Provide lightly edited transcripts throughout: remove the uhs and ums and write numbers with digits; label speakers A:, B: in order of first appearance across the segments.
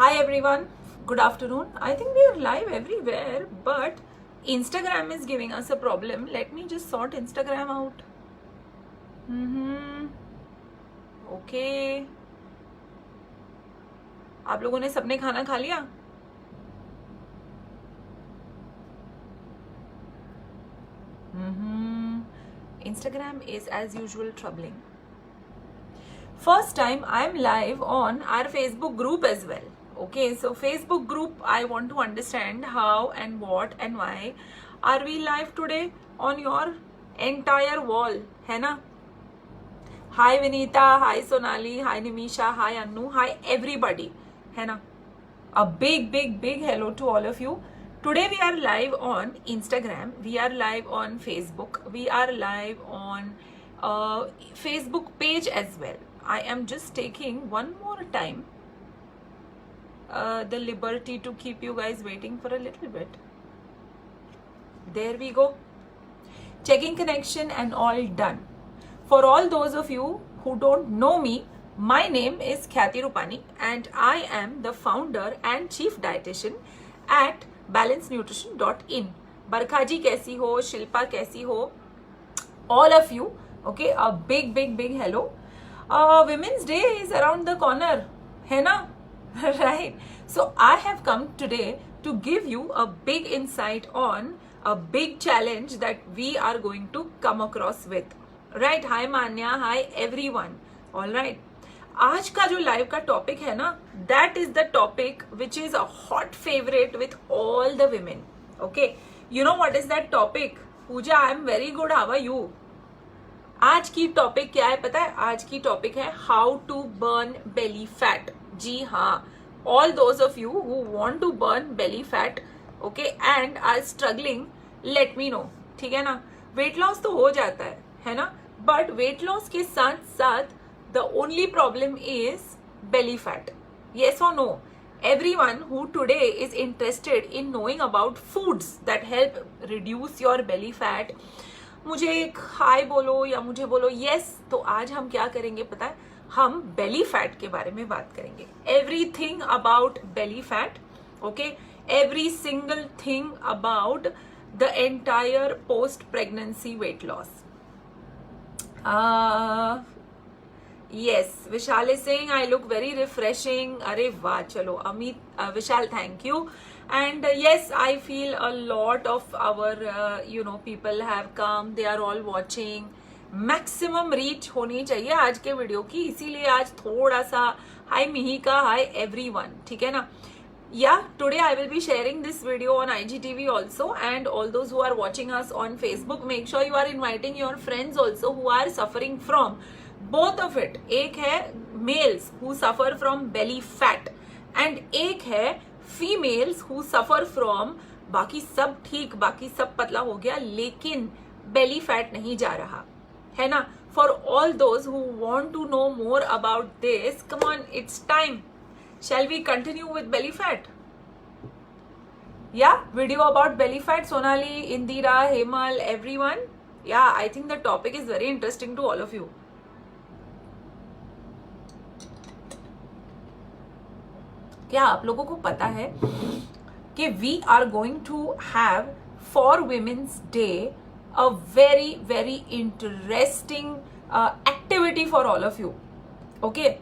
A: Hi everyone, good afternoon. I think we are live everywhere, but Instagram is giving us a problem. Let me just sort Instagram out. Okay. आप लोगों ने सबने खाना खा लिया? Instagram is as usual troubling. First time I'm live on our Facebook group as well. Okay, so Facebook group, I want to understand how and what and why are we live today on your entire wall, है ना? Hi Vinita, hi Sonali, hi Nimisha, hi Annu, hi everybody, है ना? A big hello to all of you. Today we are live on Instagram, we are live on Facebook, we are live on Facebook page as well. I am just taking one more time the liberty to keep you guys waiting for a little bit. There we go. Checking connection and all done. For all those of you who don't know me, my name is Khyati Rupani and I am the founder and chief dietitian at balancenutrition.in. Barkha ji kaisi ho, Shilpa kaisi ho, all of you, okay, a big hello. Women's Day is around the corner, hai na? Right? So I have come today to give you a big insight on a big challenge that we are going to come across with. Right? Hi Manya, hi everyone. All right. आज का जो live का topic है ना, that is the topic which is a hot favorite with all the women. Okay. You know what is that topic? Pooja, I am very good. How are you? आज की topic क्या है पता है? आज की टॉपिक है how to burn belly fat. जी हाँ, all those of you who want to burn belly fat, okay, and are struggling, let me know. ठीक है ना? वेट लॉस तो हो जाता है ना? बट वेट लॉस के साथ साथ the only problem is belly fat. Yes और no? Everyone who today is interested in knowing about foods that help reduce your belly fat, मुझे एक हाई बोलो या मुझे बोलो यस. तो आज हम क्या करेंगे पता है? हम बेली फैट के बारे में बात करेंगे. Everything about belly fat, okay, every single thing about the entire post pregnancy weight loss. Yes, Vishal is saying I look very refreshing. अरे वाह, चलो Amit, Vishal, thank you. And yes, I feel a lot of our people have come. They are all watching. Maximum reach होनी चाहिए आज के video की, इसीलिए आज थोड़ा सा हाई मिहिका, हाई एवरीवन. ठीक है ना? Yeah, today I will be sharing this video on IGTV also, and all those who are watching us on Facebook, make sure you are inviting your friends also who are suffering from both of it. एक है males who suffer from belly fat and एक है females who suffer from बाकी सब ठीक, बाकी सब पतला हो गया लेकिन belly fat नहीं जा रहा, है ना? For all those who want to know more about this, come on, it's time. Shall we continue with belly fat? Yeah, video about belly fat. Sonali, Indira, Hemal, everyone. Yeah, I think the topic is very interesting to all of you. क्या आप लोगों को पता है कि we are going to have for Women's Day a very interesting activity for all of you. Okay?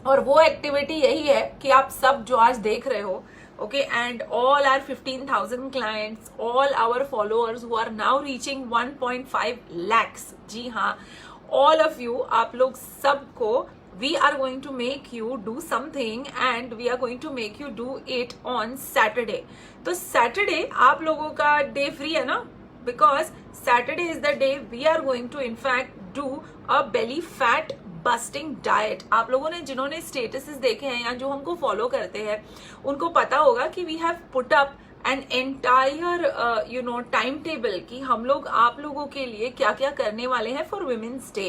A: और वो activity यही है कि आप सब जो आज देख रहे हो, okay, and all are 15,000 clients, all our followers who are now reaching 1.5 lakhs. जी हाँ, ऑल ऑफ यू, आप लोग सबको we are going to make you do something and we are going to make you do it on Saturday. तो Saturday आप लोगों का डे फ्री है ना? Because Saturday is the day we are going to in fact do a belly fat busting diet. आप लोगों ने जिन्होंने स्टेटसेस देखे हैं या जो हमको फॉलो करते हैं उनको पता होगा कि we have put up an entire time table कि हम लोग आप लोगों के लिए क्या क्या करने वाले हैं for women's day,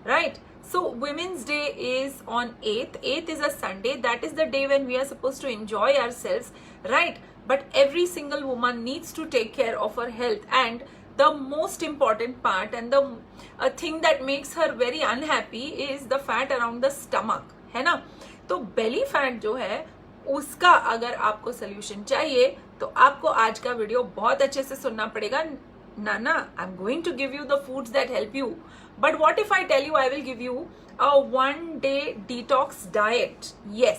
A: right? So Women's Day is on 8th. 8th is a Sunday. That is the day when we are supposed to enjoy ourselves, right? But every single woman needs to take care of her health, and the most important part and the thing that makes her very unhappy is the fat around the stomach, है ना? तो belly fat जो है उसका अगर आपको solution चाहिए तो आपको आज का वीडियो बहुत अच्छे से सुनना पड़ेगा. Nana, I'm going to give you the foods that help you. But what if I tell you I will give you a one-day detox diet? Yes,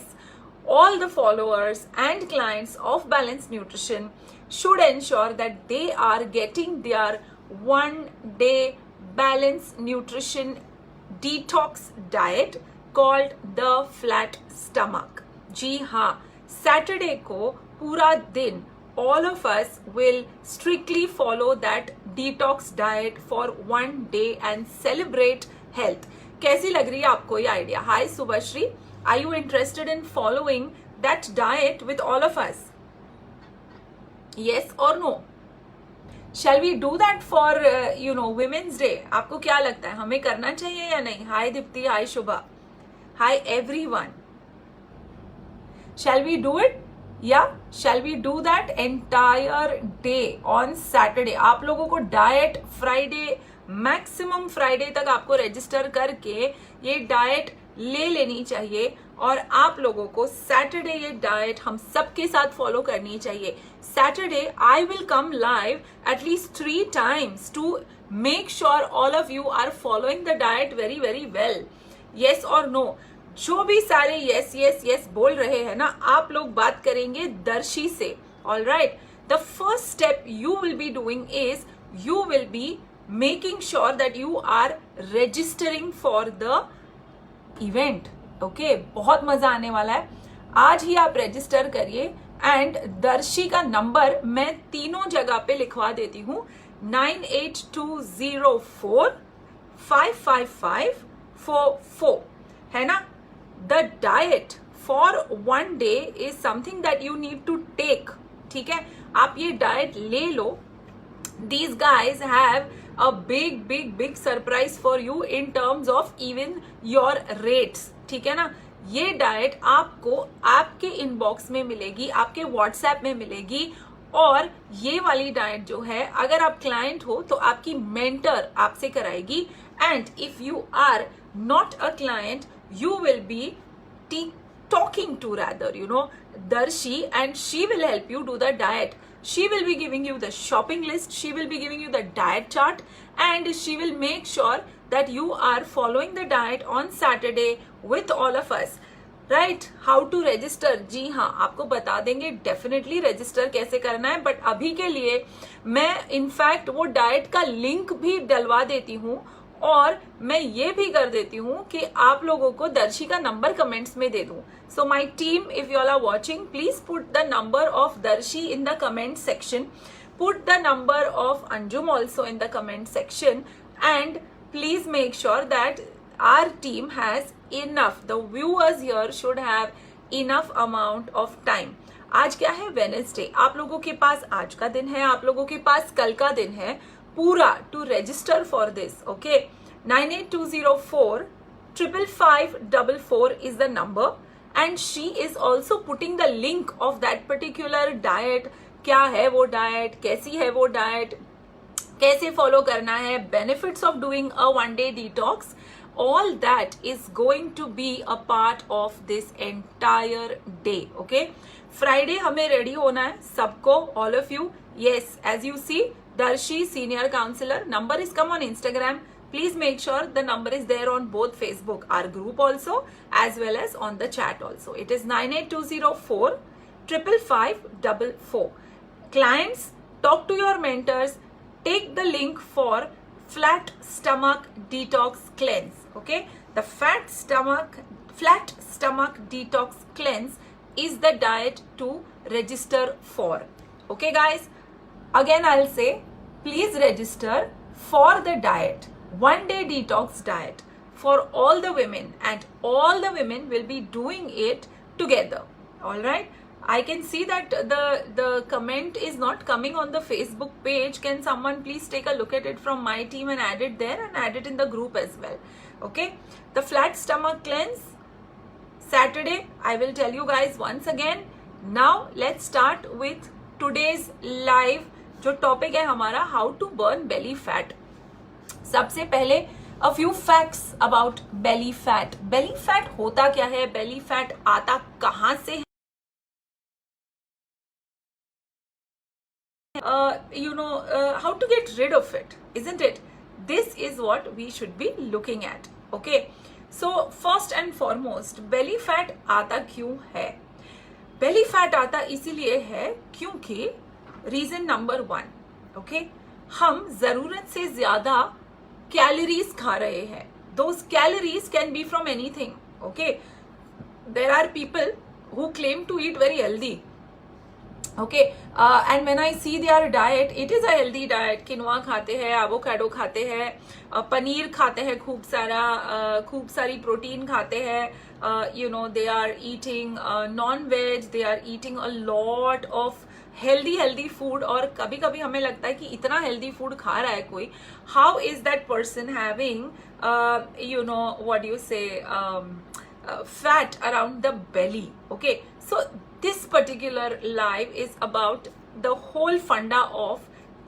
A: all the followers and clients of Balanced Nutrition should ensure that they are getting their one-day balanced nutrition detox diet called the flat stomach. जी हाँ, Saturday को पूरा दिन all of us will strictly follow that detox diet for one day and celebrate health. कैसी लग रही है आपको ये idea? Hi Subhashri, are you interested in following that diet with all of us? Yes or no? Shall we do that for Women's Day? आपको क्या लगता है, हमें करना चाहिए या नहीं? Hi Dipti, hi Shubha, hi everyone. Shall we do it? या shall we do that entire day on Saturday? आप लोगों को डाइट फ्राइडे, मैक्सिमम फ्राइडे तक आपको रजिस्टर करके ये डाइट ले लेनी चाहिए और आप लोगों को सैटरडे ये डाइट हम सबके साथ फॉलो करनी चाहिए. Saturday I will come live at least 3 times to make sure all of you are following the diet very very well. Yes और नो? जो भी सारे यस यस यस बोल रहे हैं ना, आप लोग बात करेंगे दर्शी से. All right, the first step you will be doing is you will be making sure that you are registering for the event. Okay, बहुत मजा आने वाला है. आज ही आप रजिस्टर करिए एंड दर्शी का नंबर मैं तीनों जगह पे लिखवा देती हूँ. 9820455544 है ना. The diet for one day is something that you need to take. ठीक है, आप ये डाइट ले लो. These guys have a big surprise for you in terms of even your rates. ठीक है ना. ये डाइट आपको आपके इनबॉक्स में मिलेगी, आपके व्हाट्सएप में मिलेगी. और ये वाली डाइट जो है, अगर आप क्लाइंट हो तो आपकी मेंटर आपसे कराएगी. And if you are not a client, you will be talking to rather, Darshi, and she will help you do the diet. She will be giving you the shopping list, she will be giving you the diet chart, and she will make sure that you are following the diet on Saturday with all of us. Right? How to register? जी हाँ, आपको बता देंगे definitely register कैसे करना है. But अभी के लिए मैं इनफैक्ट वो डाइट का लिंक भी डलवा देती हूँ और मैं ये भी कर देती हूँ कि आप लोगों को दर्शी का नंबर कमेंट्स में दे दूं. So my team, if you all are watching, please put the number of Darshi in the comment section. Put the number of Anjum also in the comment section and please make sure that our team has enough. The viewers here should have enough amount of time. आज क्या है? Wednesday. आप लोगों के पास आज का दिन है, आप लोगों के पास कल का दिन है पूरा to register for this. Okay, 9820455544 is the number and she is also putting the link of that particular diet. क्या है वो डाइट, कैसी है वो डाइट, कैसे फॉलो करना है, benefits of doing a one day detox, all that is going to be a part of this entire day. Okay, Friday हमें रेडी होना है सबको, all of you. Yes, as you see, Darshi, senior counselor, number is come on Instagram. Please make sure the number is there on both Facebook, our group also, as well as on the chat also. It is 9820455544. Clients, talk to your mentors. Take the link for flat stomach detox cleanse. Okay, the flat stomach detox cleanse is the diet to register for. Okay, guys. Again, I'll say, please register for the diet, one day detox diet for all the women, and all the women will be doing it together. All right. I can see that the comment is not coming on the Facebook page. Can someone please take a look at it from my team and add it there and add it in the group as well? Okay. The flat stomach cleanse, Saturday. I will tell you guys once again. Now let's start with today's live. जो topic है हमारा, how to burn belly fat. सबसे पहले a few facts about belly fat. Belly fat होता क्या है, belly fat आता कहाँ से है, how to get rid of it, isn't it? This is what we should be looking at. Okay, so first and foremost, belly fat आता क्यों है? belly fat आता इसीलिए है क्योंकि रीजन नंबर 1, ओके, हम जरूरत से ज्यादा कैलोरीज खा रहे हैं. Those calories can be from anything. Okay, there are people who claim to eat very healthy. Okay, and when I see their diet, it is a healthy diet. किनवा खाते हैं, avocado खाते हैं, पनीर खाते हैं, खूब सारी प्रोटीन खाते हैं. They are eating non-veg. They are eating a lot of healthy food. और कभी कभी हमें लगता है कि इतना healthy food खा रहा है कोई. How is that person having what do you say, fat around the belly? Okay, so this particular live is about the whole funda of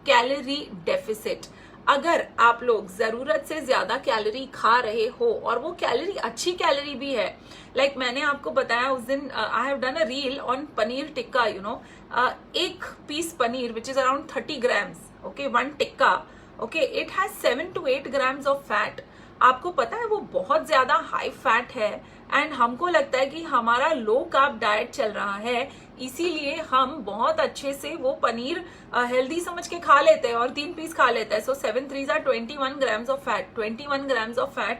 A: calorie deficit. अगर आप लोग जरूरत से ज्यादा कैलोरी खा रहे हो और वो कैलोरी अच्छी कैलोरी भी है, लाइक मैंने आपको बताया उस दिन, I have done a reel on paneer tikka. एक piece paneer which is around 30 grams. Okay, 1 tikka. Okay, it has 7 to 8 grams of fat. आपको पता है वो बहुत ज्यादा हाई फैट है. एंड हमको लगता है कि हमारा लो कार्ब डाइट चल रहा है, इसीलिए हम बहुत अच्छे से वो पनीर हेल्दी समझ के खा लेते हैं और 3 पीस खा लेते हैं. सो 7 3s are 21 grams of fat. 21 grams of fat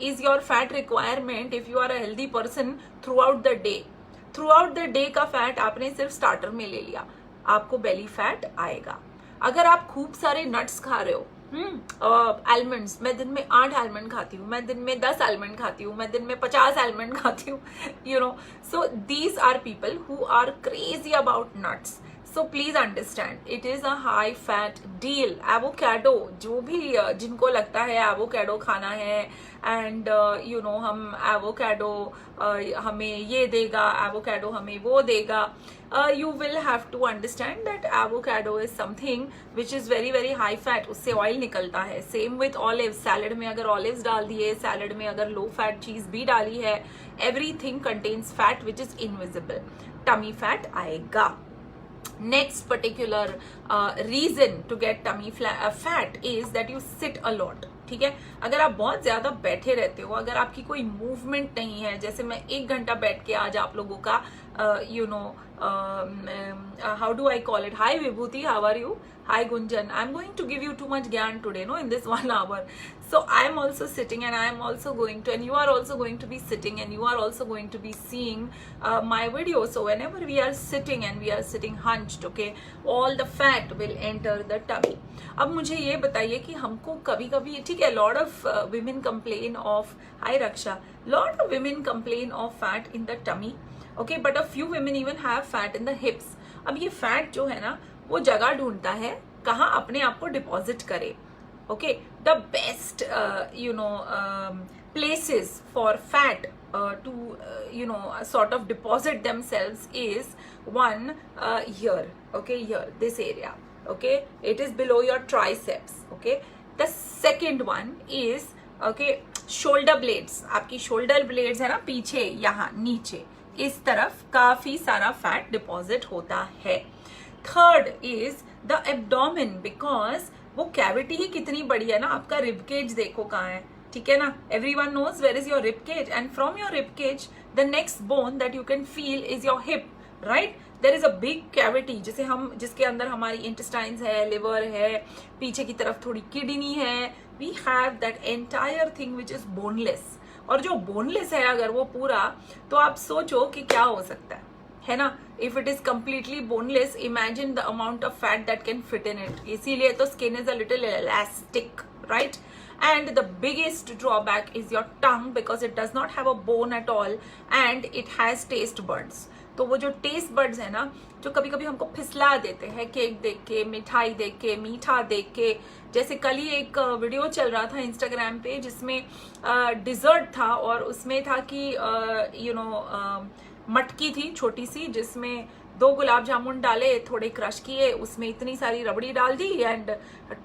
A: is your fat requirement if you are a healthy person throughout the day. Throughout the day का फैट आपने सिर्फ स्टार्टर में ले लिया, आपको बेली फैट आएगा. अगर आप खूब सारे नट्स खा रहे हो, आलमंड्स, मैं दिन में 8 आलमंड खाती हूँ, मैं दिन में 10 आलमंड खाती हूँ, मैं दिन में 50 आलमंड खाती हूँ, so these are people who are crazy about nuts. So please understand, it is a high fat deal. Avocado, जो भी जिनको लगता है एवोकाडो खाना है एंड हम एवोकाडो हमें ये देगा, एवोकाडो हमें वो देगा, you will have to understand that avocado is something which is very very high fat. उससे ऑयल निकलता है. Same with olives. सैलड में अगर ऑलिव्स डाल दिए, सैलड में अगर लो फैट चीज भी डाली है, everything contains fat which is invisible. Tummy fat आएगा. Next particular reason to get tummy fat is that you sit a lot. ठीक है, अगर आप बहुत ज्यादा बैठे रहते हो, अगर आपकी कोई मूवमेंट नहीं है, जैसे मैं 1 घंटा बैठ के आज आप लोगों का how do I call it? Hi Vibhuti, how are you? Hi Gunjan. I'm going to give you too much gyan today, no, in this 1 hour. So I'm also sitting and I'm also going to, and you are also going to be sitting and you are also going to be seeing my video. So whenever we are sitting and we are sitting hunched, okay, all the fat will enter the tummy. अब मुझे ये बताइए कि हमको कभी कभी, ठीक है, lot of women complain of, hi Raksha, lot of women complain of fat in the tummy. Okay, but a few women even have fat in the hips. अब ये फैट जो है ना, वो जगह ढूंढता है कहाँ अपने आप को डिपॉजिट करे. Okay, the best places for fat to sort of deposit themselves is one here. Okay, here, this area. Okay, it is below your triceps. Okay, the second one is okay, shoulder blades. आपकी shoulder blades है ना, पीछे, यहाँ नीचे इस तरफ काफी सारा फैट डिपॉजिट होता है. Third is the abdomen, because वो कैविटी ही कितनी बड़ी है ना. आपका रिबकेज देखो कहाँ है, ठीक है ना. Everyone knows where is your ribcage, and from your ribcage the next bone that you can feel is your hip, right. There is a big cavity जिसके अंदर हमारी इंटेस्टाइन्स है, लिवर है, पीछे की तरफ थोड़ी किडनी है. We have that entire thing which is boneless. और जो बोनलेस है अगर वो पूरा, तो आप सोचो कि क्या हो सकता है ना. If it is completely boneless, imagine the amount of fat that can fit in it. इसीलिए तो skin is a little elastic, right. And the biggest drawback is your tongue because it does not have a bone at all and it has taste buds. तो वो जो taste buds है ना, जो कभी कभी हमको फिसला देते हैं केक देख के, मिठाई देख के, मीठा देख के. जैसे कल ही एक वीडियो चल रहा था इंस्टाग्राम पे जिसमें डिजर्ट था और उसमें था कि मटकी थी छोटी सी, जिसमें 2 गुलाब जामुन डाले, थोड़े क्रश किए, उसमें इतनी सारी रबड़ी डाल दी एंड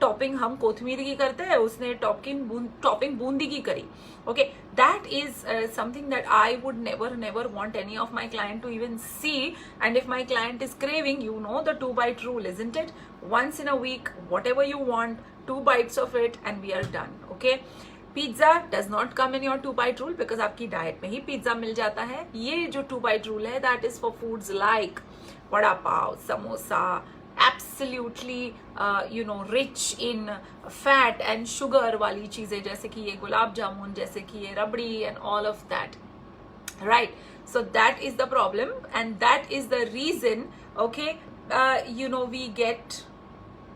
A: टॉपिंग हम कोथिमीर की करते हैं, उसने टॉपिंग बूंदी की करी. Okay, that is something that I would never want any of my client to even see. And if my client is craving, you know the 2 bite rule, isn't it? once in a week, whatever you want, 2 bites of it and we are done. Okay, pizza does not come in your 2 bite rule because आपकी diet में ही pizza मिल जाता है. ये जो 2 bite rule है, that is for foods like vada pav, samosa, absolutely rich in fat and sugar वाली चीजें, जैसे कि ये गुलाब जामुन, जैसे कि ये रबड़ी and all of that, right? So that is the problem and that is the reason, okay, we get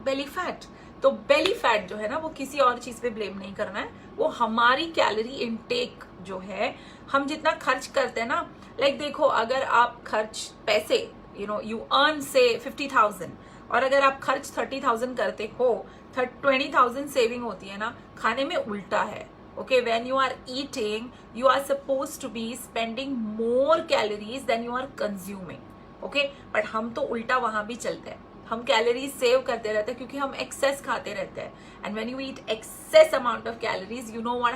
A: belly fat. तो belly fat जो है ना, वो किसी और चीज पे blame नहीं करना है, वो हमारी कैलोरी इनटेक जो है, हम जितना खर्च करते हैं ना, लाइक देखो, अगर आप खर्च पैसे you earn say 50,000 और अगर आप खर्च 30,000 करते हो, 20,000 सेविंग होती है ना, खाने में उल्टा है. Okay, when you are eating, you are supposed to be spending more calories than you are consuming. Okay, but हम तो उल्टा वहां भी चलते हैं, हम कैलोरीज सेव करते रहते हैं क्योंकि हम एक्सेस खाते रहते हैं. And when you eat excess amount of calories, you know what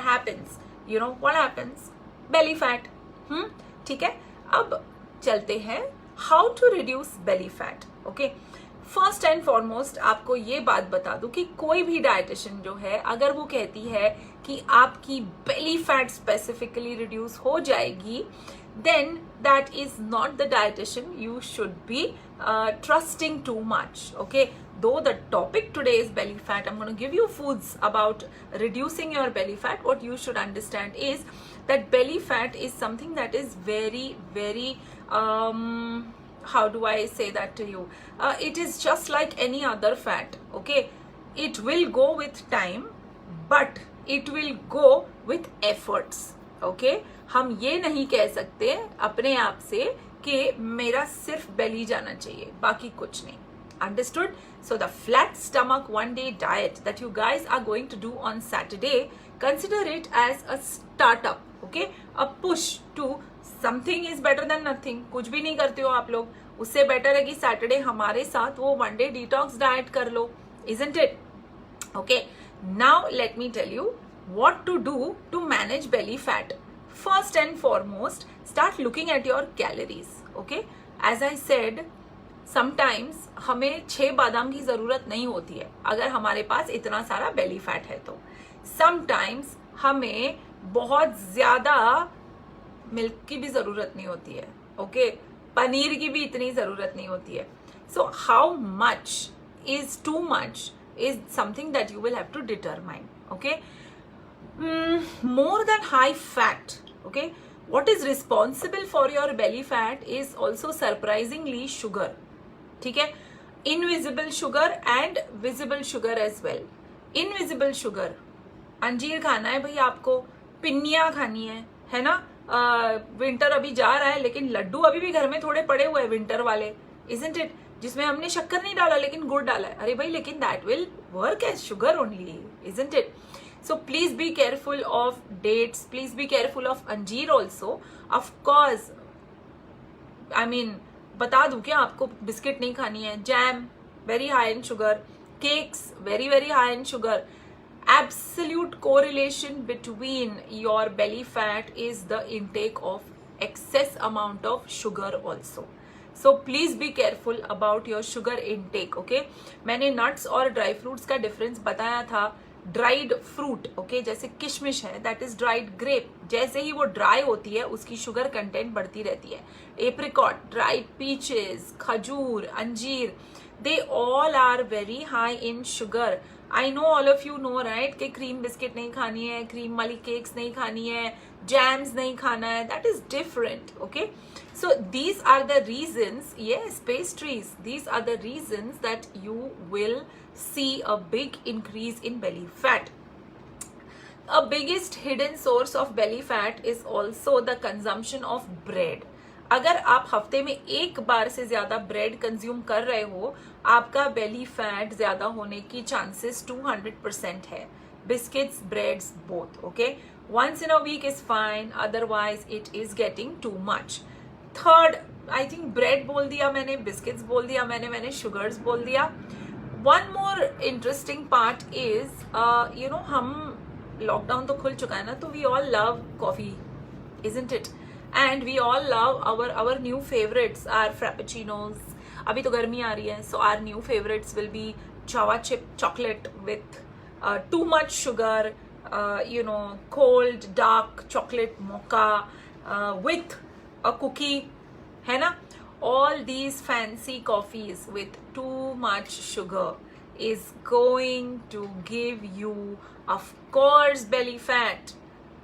A: happens? Belly fat. ठीक है, अब चलते हैं how to reduce belly fat. Okay, first and foremost आपको ये बात बता दूं कि कोई भी डाइटिशियन जो है, अगर वो कहती है कि आपकी बेली फैट स्पेसिफिकली रिड्यूस हो जाएगी, then that is not the dietitian you should be trusting too much. Okay, though the topic today is belly fat, I'm going to give you foods about reducing your belly fat. What you should understand is that belly fat is something that is very, very how do I say that to you? It is just like any other fat. Okay, it will go with time, but it will go with efforts. Okay, हम ये नहीं कह सकते अपने आप से कि मेरा सिर्फ बेली जाना चाहिए, बाकी कुछ नहीं. Understood? So the flat stomach 1 day diet that you guys are going to do on Saturday, consider it as a startup. Okay, a push to something is better than nothing. कुछ भी नहीं करते हो आप लोग, उससे बेटर है कि सैटरडे हमारे साथ वो 1 day detox diet कर लो, isn't it? Okay, now let me tell you what to do to manage belly fat. First and foremost, start looking at your calories. Okay, as I said, sometimes हमें 6 बादाम की जरूरत नहीं होती है अगर हमारे पास इतना सारा बेली फैट है तो. Sometimes हमें बहुत ज्यादा मिल्क की भी जरूरत नहीं होती है. ओके, पनीर की भी इतनी जरूरत नहीं होती है. So how much is too much is something that you will have to determine. Okay, more than high fat. Okay, what is responsible for your belly fat is also surprisingly sugar. ठीक है, invisible sugar and visible sugar as well. Invisible sugar, अंजीर खाना है भाई आपको, पिन्नियां खानी है ना. विंटर अभी जा रहा है लेकिन लड्डू अभी भी घर में थोड़े पड़े हुए हैं विंटर वाले, isn't it? जिसमें हमने शक्कर नहीं डाला लेकिन गुड़ डाला है. अरे भाई, लेकिन that will work as sugar only, isn't it? So please be careful of dates. Please be careful of अंजीर also. Of course, I mean, बता दूं क्या आपको, बिस्किट नहीं खानी है. Jam very high in sugar, cakes very, very high in sugar. Absolute correlation between your belly fat is the intake of excess amount of sugar also. So please be careful about your sugar intake. Okay, मैंने nuts और dry fruits का difference बताया था. Dried fruit, okay, जैसे किशमिश है, that is dried grep. जैसे ही वो ड्राई होती है उसकी शुगर कंटेंट बढ़ती रहती है. Apricot, dried peaches, khajur, anjeer, they all are very high in sugar. I know all of you know right कि क्रीम बिस्किट नहीं खानी है, क्रीम वाली केक्स नहीं खानी है, जैम्स नहीं खाना है. That is different. Okay, so these are the reasons, yes, pastries, these are the reasons that you will see a big increase in belly fat. A biggest hidden source of belly fat is also the consumption of bread. अगर आप हफ्ते में एक बार से ज्यादा bread consume कर रहे हो, आपका बेली फैट ज्यादा होने की चांसेस 200% है. Biscuits, breads, both. Okay, once in a week is fine, otherwise it is getting too much. Third, I think bread बोल दिया मैंने, बिस्किट्स बोल दिया मैंने शुगर्स बोल दिया. One more interesting part is, हम लॉकडाउन तो खुल चुका है ना, तो we all love coffee, isn't it? And we all love our new favorites are frappuccinos, अभी तो गर्मी आ रही है, so our new favorites will be Java chip chocolate with too much sugar, cold dark chocolate mocha with a cookie, है ना? All these fancy coffees with too much sugar is going to give you, of course, belly fat,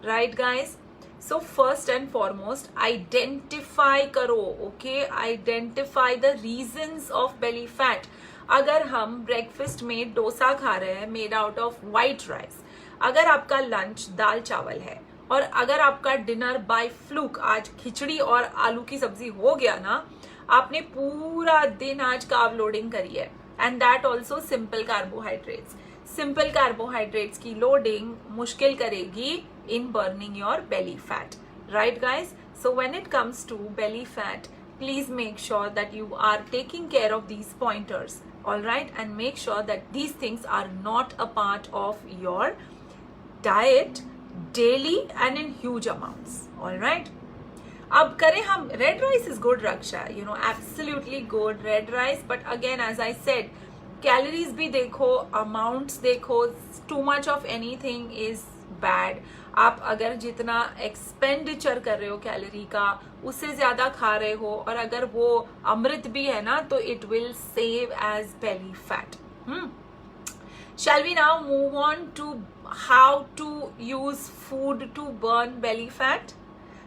A: right guys? So first and foremost, identify करो, okay? Identify the reasons of belly fat. अगर हम breakfast में डोसा खा रहे हैं made out of white rice, अगर आपका lunch दाल चावल है, और अगर आपका डिनर बाय फ्लूक आज खिचड़ी और आलू की सब्जी हो गया ना, आपने पूरा दिन आज कार्ब लोडिंग करी है, and that also simple carbohydrates. Simple carbohydrates की लोडिंग मुश्किल करेगी in burning your belly fat, right guys? So when it comes to belly fat, please make sure that you are taking care of these pointers, all right? And make sure that these things are not a part of your diet daily and in huge amounts, all right? अब करें हम red rice is good, Raksha, absolutely good red rice, but again as I said, calories भी देखो, amounts देखो, too much of anything is bad. आप अगर जितना expenditure कर रहे हो कैलोरी का, उससे ज्यादा खा रहे हो, और अगर वो अमृत भी है ना, तो it will save as belly fat. Shall we now move on to how to use food to burn belly fat?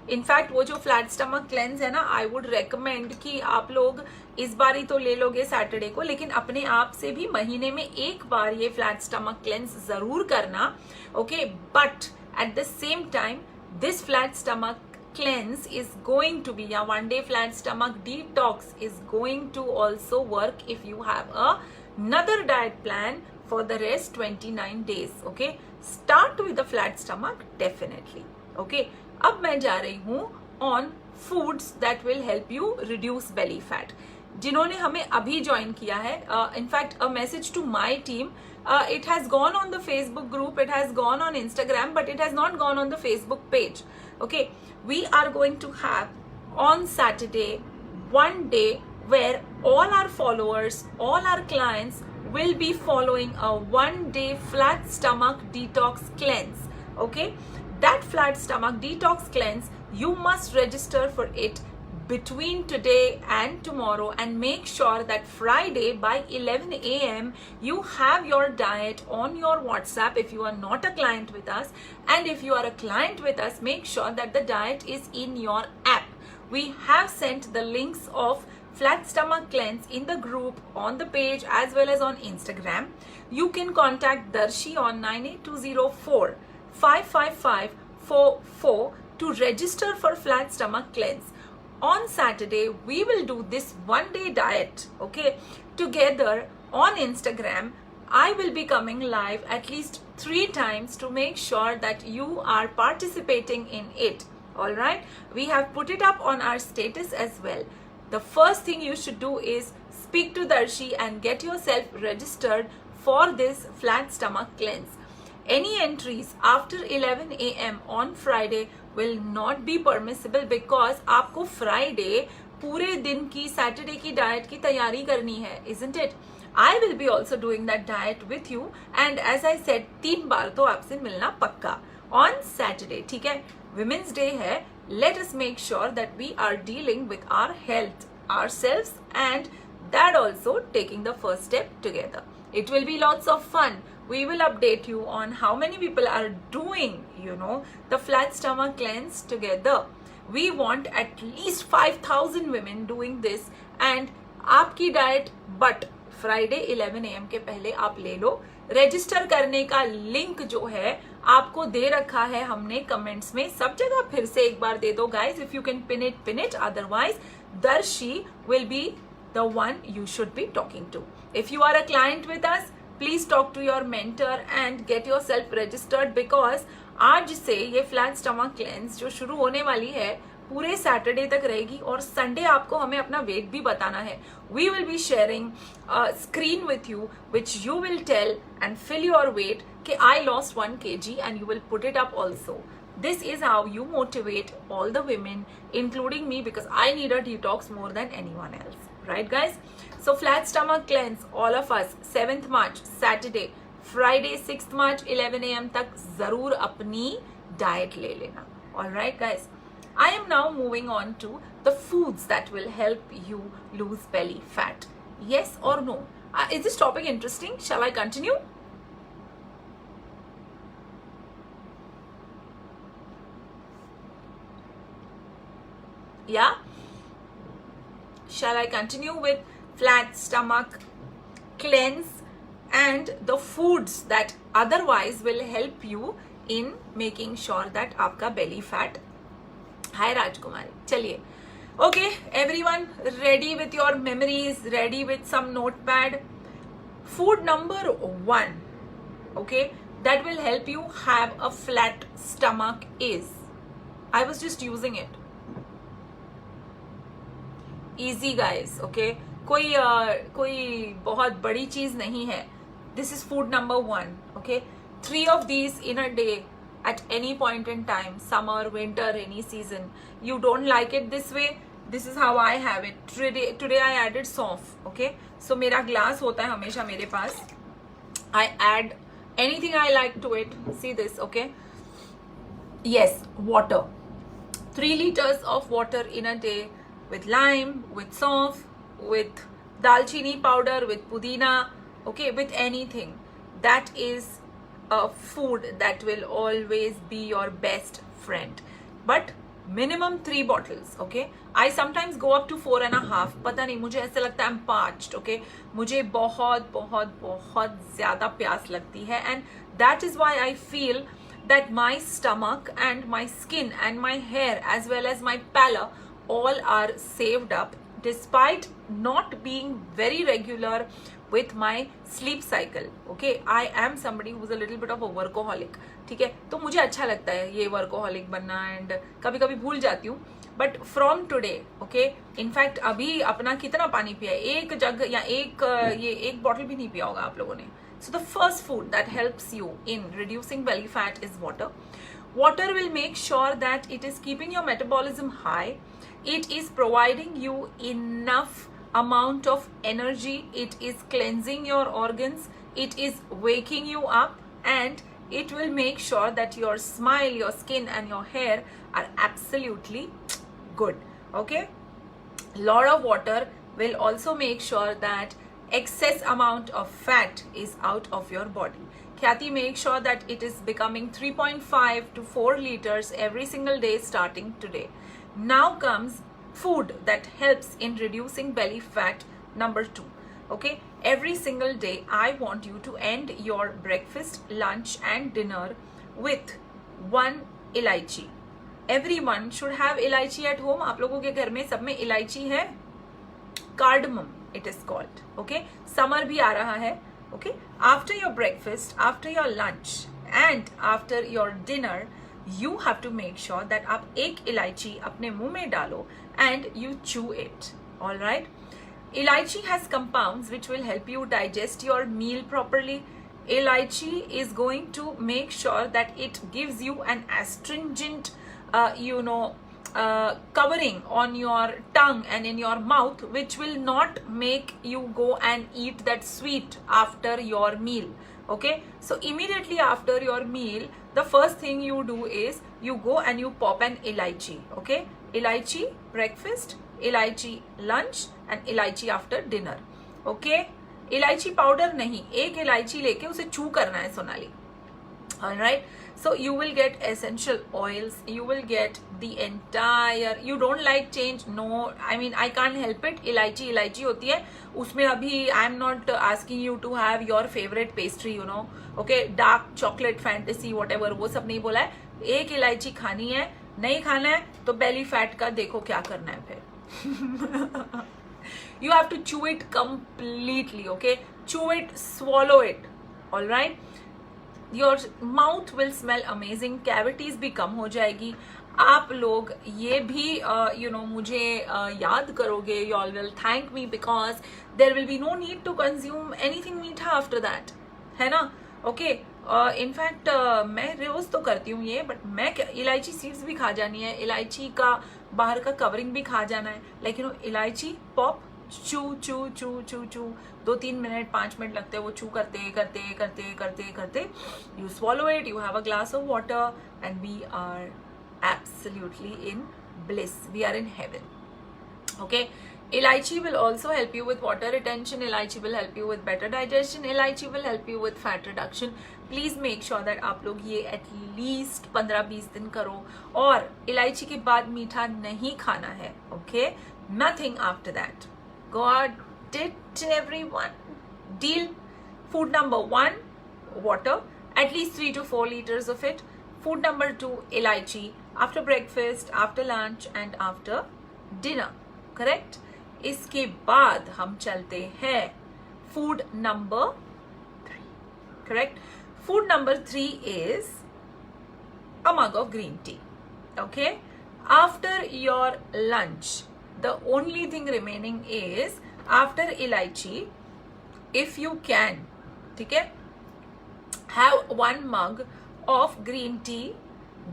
A: In fact वो जो फ्लैट स्टमक क्लेंस है ना, आई वुड रेकमेंड कि आप लोग इस बार ही तो ले लोगे सैटरडे को, लेकिन अपने आप से भी महीने में एक बार ये फ्लैट स्टमक क्लेंस जरूर करना, okay? But at the same time this flat stomach cleanse is going to be, या one day flat stomach detox is going to also work if you have another diet plan for the rest 29 days, okay? Start with the flat stomach definitely, okay? अब मैं जा रही हूँ on foods that will help you reduce belly fat. जिन्होंने हमें अभी join किया है, in fact a message to my team, it has gone on the Facebook group, it has gone on Instagram, but it has not gone on the Facebook page, okay? We are going to have on Saturday one day where all our followers, all our clients will be following a one day flat stomach detox cleanse, okay? That flat stomach detox cleanse, you must register for it between today and tomorrow, and make sure that Friday by 11 a.m. you have your diet on your WhatsApp if you are not a client with us, and if you are a client with us, make sure that the diet is in your app. We have sent the links of flat stomach cleanse in the group, on the page, as well as on Instagram. You can contact Darshi on 98204 555 44 to register for flat stomach cleanse. On Saturday we will do this one day diet, okay, together on Instagram. I will be coming live at least 3 times to make sure that you are participating in it, all right? We have put it up on our status as well. The first thing you should do is speak to Darshi and get yourself registered for this flat stomach cleanse. Any entries after 11 a.m. on Friday will not be permissible, because आपको Friday पूरे दिन की Saturday की diet की तैयारी करनी है, isn't it? I will be also doing that diet with you, and as I said, 3 बार तो आपसे मिलना पक्का on Saturday, ठीक है? Women's Day है, let us make sure that we are dealing with our health, ourselves, and that also taking the first step together. It will be lots of fun. We will update you on how many people are doing, the flat stomach cleanse together. We want at least 5,000 women doing this, and आपकी diet, but Friday 11 a.m. के पहले आप ले लो. Register करने का link जो है आपको दे रखा है हमने कमेंट्स में, सब जगह फिर से एक बार दे दो guys. If you can pin it, otherwise Darshi will be the one you should be talking to. If you are a client with us, please talk to your mentor and get yourself registered, because आज से ये flat stomach cleanse जो शुरू होने वाली है पूरे Saturday तक रहेगी, और संडे आपको हमें अपना वेट भी बताना है. We will be sharing a screen with you which you will tell and fill your weight कि I lost 1 kg, and you will put it up also. This is how you motivate all the women, including me, because I need a detox more than anyone else, right guys? So flat stomach cleanse, all of us 7th March Saturday, Friday 6th March 11 AM तक जरूर अपनी diet ले लेना. All right guys, I am now moving on to the foods that will help you lose belly fat. Yes or no? Is this topic interesting? Shall I continue? Yeah? Shall I continue with flat stomach cleanse and the foods that otherwise will help you in making sure that आपका belly fat. Hi राजकुमारी, चलिए. Okay, everyone ready with your memories, ready with some notepad. Food number 1, okay, that will help you have a flat stomach is, I was just using it. Easy guys, okay, कोई बहुत बड़ी चीज नहीं है. This is food number 1, okay. 3 of these in a day at any point in time, summer, winter, any season. You don't like it this way, this is how I have it. Today I added सौंफ, okay. So मेरा glass होता है हमेशा मेरे पास. I add anything I like to it. See this, okay. Yes, water. 3 liters of water in a day with lime, with सौंफ, with dalchini powder, with pudina, okay, with anything. That is a food that will always be your best friend. But minimum 3 bottles, okay. I sometimes go up to 4.5. पता नहीं, मुझे ऐसा लगता है I'm parched, okay. मुझे बहुत बहुत बहुत ज़्यादा प्यास लगती है, and that is why I feel that my stomach and my skin and my hair as well as my pallor all are saved up despite not being very regular with my sleep cycle, okay. I am somebody who is a little bit of a workaholic, ठीक है. तो मुझे अच्छा लगता है ये workaholic बनना, and कभी कभी भूल जाती हूँ. But from today, okay, in fact अभी अपना कितना पानी पिया है, 1 जग या एक बॉटल भी नहीं पिया होगा आप लोगों ने. So the first food that helps you in reducing belly fat is water. Water will make sure that it is keeping your metabolism high. It is providing you enough amount of energy. It is cleansing your organs. It is waking you up, and it will make sure that your smile, your skin and your hair are absolutely good, okay. Lot of water will also make sure that excess amount of fat is out of your body. Khyati, make sure that it is becoming 3.5 to 4 liters every single day starting today. Now comes food that helps in reducing belly fat number 2, okay. Every single day I want you to end your breakfast, lunch and dinner with 1 इलायची. Everyone should have इलायची at home. आप लोगों के घर में सब में इलायची है. Cardamom it is called, okay. Summer भी आ रहा है, okay. After your breakfast, after your lunch and after your dinner, you have to make sure that आप एक इलायची अपने मुंह में डालो and you chew it, all right. Elaichi has compounds which will help you digest your meal properly. Elaichi is going to make sure that it gives you an astringent, covering on your tongue and in your mouth, which will not make you go and eat that sweet after your meal, okay. So immediately after your meal, the first thing you do is you go and you pop an elaichi, okay. Elaichi breakfast, elaichi lunch and elaichi after dinner, okay. इलायची powder नहीं, एक इलायची लेके उसे चू करना है Sonali. All right, so you will get essential oils, you will get the entire. You don't like change? No, I mean I can't help it. इलायची होती है उसमें. अभी I am not asking you to have your favorite pastry, you know, okay, dark chocolate fantasy whatever, वो सब नहीं बोला है. एक इलायची खानी है, नहीं खाना है तो belly fat का देखो क्या करना है फिर. You have to chew it completely, okay. Chew it, swallow it, all right. Your mouth will smell amazing. Cavities भी कम हो जाएगी. आप लोग ये भी मुझे याद करोगे. You all will thank me because there will be no need to consume anything मीठा after that, है ना, okay. In fact मैं रोज तो करती हूँ ये, but मैं इलायची सीड्स भी खा जानी है, इलायची का बाहर का कवरिंग भी खा जाना है, लेकिन इलायची पॉप चू चू चू चू चू 2-3 मिनट 5 मिनट लगते हैं वो चू करते करते करते करते करते. You swallow it, you have a glass of water, and we are absolutely in bliss. We are in heaven. Okay. Elaichi will also help you with water retention. Elaichi will help you with better digestion. Elaichi will help you with fat reduction. Please make sure that आप लोग ये at least 15-20 दिन करो. और इलायची के बाद मीठा नहीं खाना है. Okay? Nothing after that. Got it, everyone? Deal. Food number 1, water. At least 3 to 4 liters of it. Food number 2, elaichi. After breakfast, after lunch, and after dinner. Correct? इसके बाद हम चलते हैं food number 3. Correct? Food number 3 is a mug of green tea. Okay? After your lunch, the only thing remaining is after elaichi, if you can, ठीक है, have 1 mug of green tea,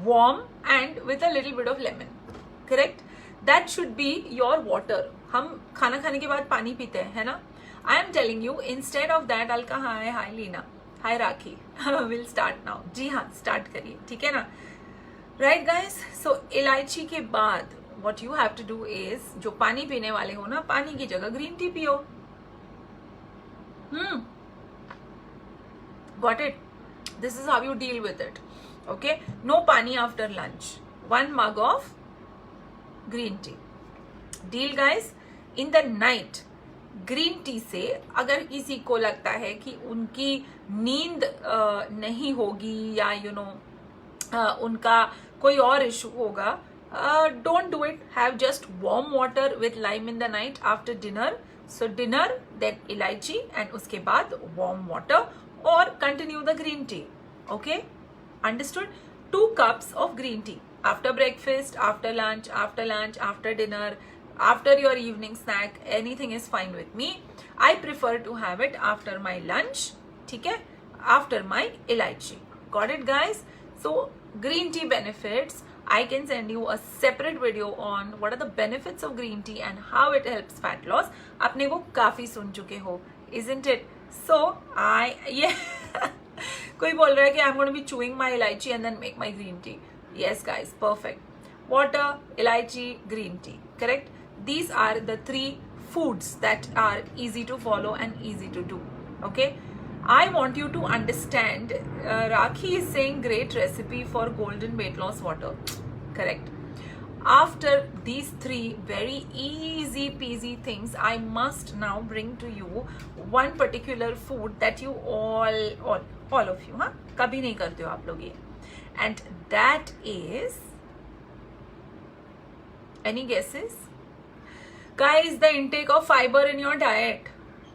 A: warm and with a little bit of lemon. Correct? That should be your water. हम खाना खाने के बाद पानी पीते हैं, है ना? I am telling you, instead of that, Alka hi, hi Leena, hi rakhi, we'll start now. जी हाँ, start करिए, ठीक है ना? Right guys? So इलायची के बाद what you have to do is, जो पानी पीने वाले हो ना, पानी की जगह ग्रीन टी पियो. Got it? This is how you deal with it. Okay? No pani after lunch. 1 mug of green tea. Deal guys? In the night, green tea से अगर किसी को लगता है कि उनकी नींद नहीं होगी या उनका कोई और इशू होगा, don't do it. Have just warm water with lime in the night after dinner. So dinner, then elaichi, and उसके बाद warm water, or continue the green tea. Okay? Understood? 2 cups of green tea after breakfast, after lunch, after dinner, after your evening snack. Anything is fine with me. I prefer to have it after my lunch. ठीक है? After my elaichi. Got it guys? So green tea benefits, I can send you a separate video on what are the benefits of green tea and how it helps fat loss. आपने वो काफी सुन चुके हो, isn't it? So कोई बोल रहा है कि I'm going to be chewing my elaichi and then make my green tea. Yes guys, perfect. Water, elaichi, green tea. Correct? These are the 3 foods that are easy to follow and easy to do. Okay? I want you to understand, Rakhi is saying great recipe for golden weight loss water. Correct. After these 3 very easy peasy things, I must now bring to you one particular food that you all of you, कभी नहीं करते हो आप लोग ये. And that is, any guesses? Guys, the intake of fiber in your diet.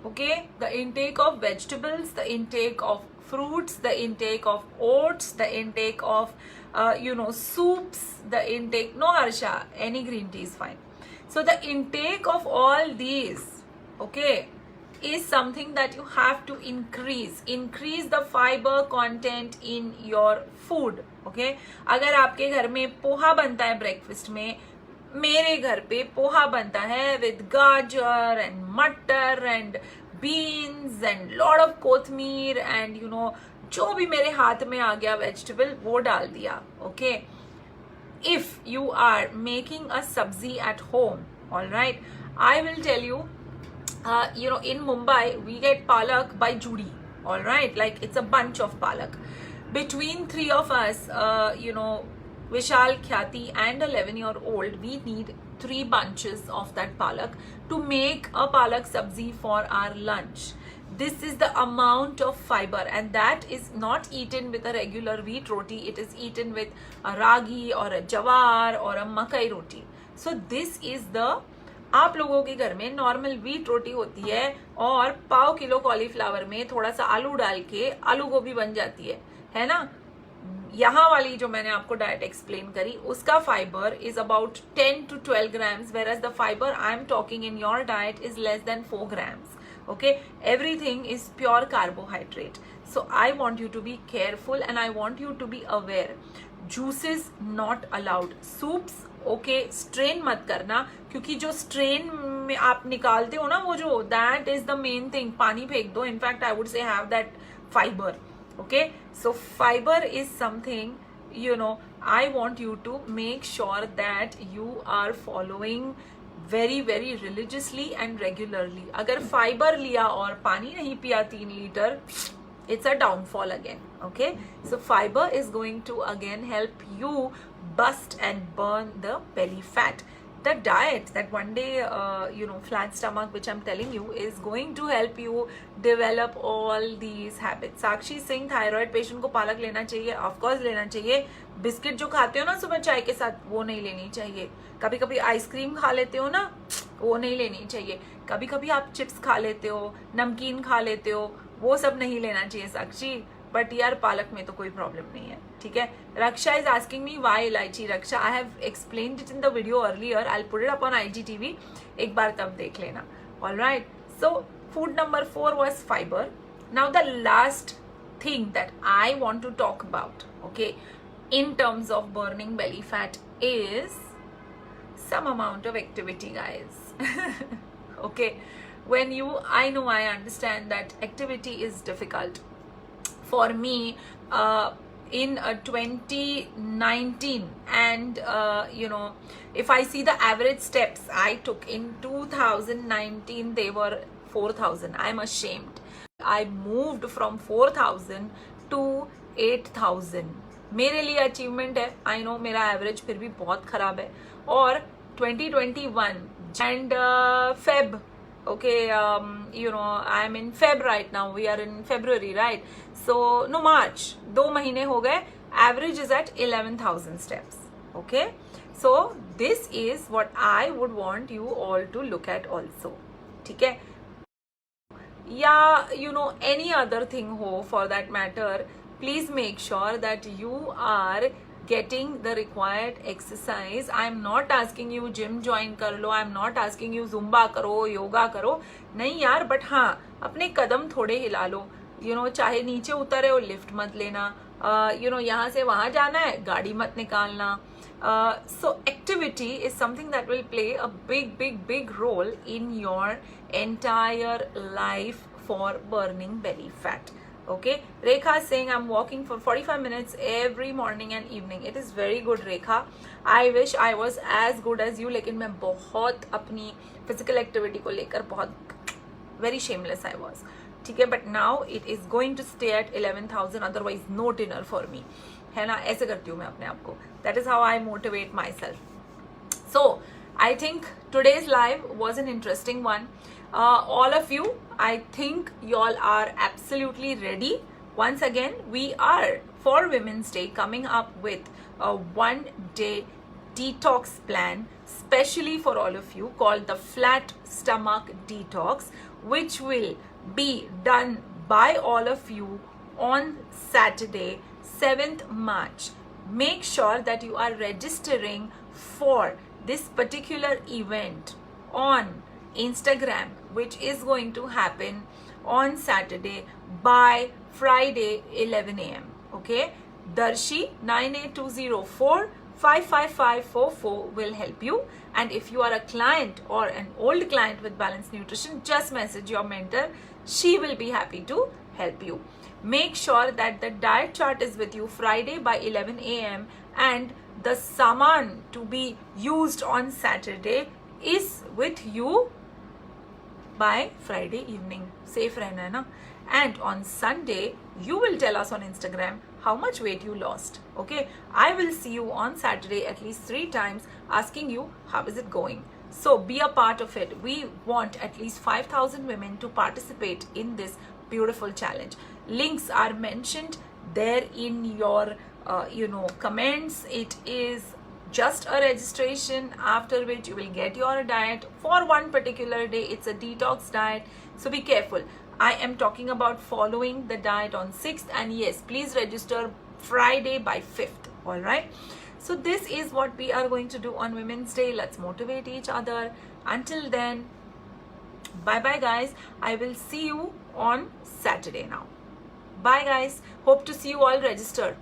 A: Okay, the intake of vegetables, the intake of fruits, the intake of oats, the intake of soups, the intake, no Harsha, any green tea is fine. So the intake of all these, okay, is something that you have to increase the fiber content in your food. Okay, अगर आपके घर में पोहा बनता है breakfast में, मेरे घर पे पोहा बनता है with गाजर and मटर and beans and lot of कोथमीर and जो भी मेरे हाथ में आ गया वेजिटेबल वो डाल दिया. Okay, if you are making a sabzi at home, all right, I will tell you, in Mumbai we get palak by Judy, all right, like it's a bunch of palak. Between 3 of us, Vishal, Khyati and 11-year-old, we need 3 bunches of that palak to make a palak sabzi for our lunch. This is the amount of fiber, and that is not eaten with a regular wheat roti. It is eaten with a ragi or a jawar or a makai roti. So this is the, आप लोगों के घर में normal wheat रोटी होती है और पाव kilo cauliflower में थोड़ा सा आलू डाल के आलू गोभी बन जाती है ना? यहाँ वाली जो मैंने आपको डाइट एक्सप्लेन करी उसका fibre is about 10 to 12 grams, whereas the fiber I am talking in your diet is less than 4 grams. Okay, everything is pure carbohydrate. So I want you to be careful and I want you to be aware. Juices not allowed. Soups, okay, strain मत करना, क्योंकि जो strain में आप निकालते हो ना वो जो, that is the main thing. पानी फेंक दो. In fact I would say have that fiber. Okay, so fiber is something, you know, I want you to make sure that you are following very very religiously and regularly. अगर fiber लिया और पानी नहीं पिया 3 litre, it's a downfall again. Okay, so fiber is going to again help you bust and burn the belly fat. The diet, that one day flat stomach which I'm telling you, is going to help you develop all these habits. Sakshi Singh, thyroid patient को पालक लेना चाहिए? Of course लेना चाहिए. Biscuit जो खाते हो ना सुबह चाय के साथ, वो नहीं लेनी चाहिए. कभी कभी आइसक्रीम खा लेते हो ना, वो नहीं लेनी चाहिए. कभी कभी आप चिप्स खा लेते हो, नमकीन खा लेते हो, वो सब नहीं लेना चाहिए साक्षी. बट यार पालक में तो कोई प्रॉब्लम नहीं है. ठीक है. Raksha is asking me why elaichi. Raksha, I have explained it in the video earlier. I will put it up on IGTV. एक बार तब देख लेना. Alright. So food number 4 was fiber. Now the last thing that I want to talk about, okay, in terms of burning belly fat is some amount of activity, guys. Okay, when you, I know, I understand that activity is difficult. For me, in 2019, and if I see the average steps I took in 2019, they were 4,000. I'm ashamed. I moved from 4,000 to 8,000. मेरे लिए achievement है. I know मेरा average फिर भी बहुत खराब है. और 2021 and Feb. Okay, I am in Feb right now. We are in February, right? So, no, March. 2 महीने हो गए. Average is at 11,000 steps. Okay? So, this is what I would want you all to look at also. ठीक है? या any other thing हो for that matter, please make sure that you are getting the required exercise. I am not asking you gym join कर लो. I am not asking you zumba करो, योगा करो. नहीं यार, but हाँ अपने कदम थोड़े हिला लो. चाहे नीचे उतरे हो, लिफ्ट मत लेना. यहाँ से वहां जाना है, गाड़ी मत निकालना. So activity is something that will play a big role in your entire life for burning belly fat. Okay, Rekha is saying I'm walking for 45 minutes every morning and evening. It is very good, Rekha. I wish I was as good as you. लेकिन मैं बहुत अपनी physical activity को लेकर बहुत very shameless I was. ठीक है, but now it is going to stay at 11,000. Otherwise no dinner for me. है ना, ऐसे करती हूँ मैं अपने आप को. That is how I motivate myself. So I think today's live was an interesting one. All of you, I think you all are absolutely ready. Once again, we are for Women's Day coming up with a 1-day detox plan specially for all of you called the Flat Stomach Detox, which will be done by all of you on Saturday, 7th March. Make sure that you are registering for this particular event on Instagram, which is going to happen on Saturday by Friday 11 a.m. Okay, Darshi 98204 55544 will help you. And if you are a client or an old client with Balanced Nutrition, just message your mentor. She will be happy to help you. Make sure that the diet chart is with you Friday by 11 a.m. and the saman to be used on Saturday is with you by Friday evening. Safe रहना है ना. And on Sunday, you will tell us on Instagram how much weight you lost. Okay, I will see you on Saturday at least 3 times asking you how is it going. So be a part of it. We want at least 5,000 women to participate in this beautiful challenge. Links are mentioned there in your comments. It is just a registration, after which you will get your diet for one particular day. It's a detox diet, so be careful. I am talking about following the diet on 6th, and yes, please register Friday by 5th. All right, so this is what we are going to do on Women's Day. Let's motivate each other. Until then, bye bye guys. I will see you on Saturday now. Bye guys, hope to see you all registered.